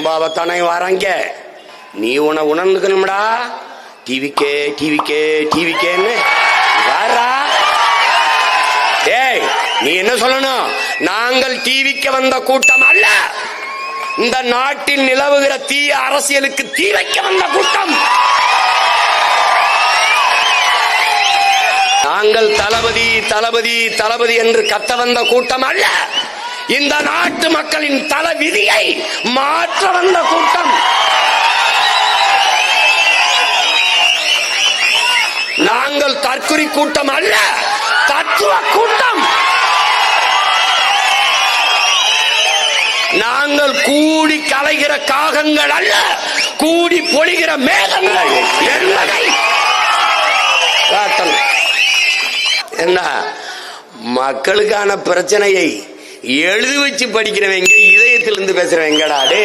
பாவத்தானே வராங்க. நீ உன உணர்ந்துக்கணும்டா. டிவிக்கே டிவிக்கே டிவிக்கேன்னு வாரா. டேய், நீ என்ன சொல்லணும்? நாங்கள் டிவிக்கு வந்த கூட்டம் அல்ல, இந்த நாட்டில் நிலவுகிற தீய அரசியலுக்கு தீ வைக்க வந்த கூட்டம். நாங்கள் தளபதி தளபதி தளபதி என்று கத்த வந்த கூட்டம் அல்ல, இந்த நாட்டு மக்களின் தல விதியை மாற்ற வந்த கூட்டம். நாங்கள் தற்குறி கூட்டம் அல்ல, தத்துவ கூட்டம். நாங்கள் கூடி கலைகிற காகங்கள் அல்ல, கூடி பொழிகிற மேகங்கள் என்பதை காட்டணும். என்ன மக்களுக்கான பிரச்சனையை எழுதி வச்சு படிக்கிறவங்க இதயத்திலிருந்து பேசுறவங்கடா டே.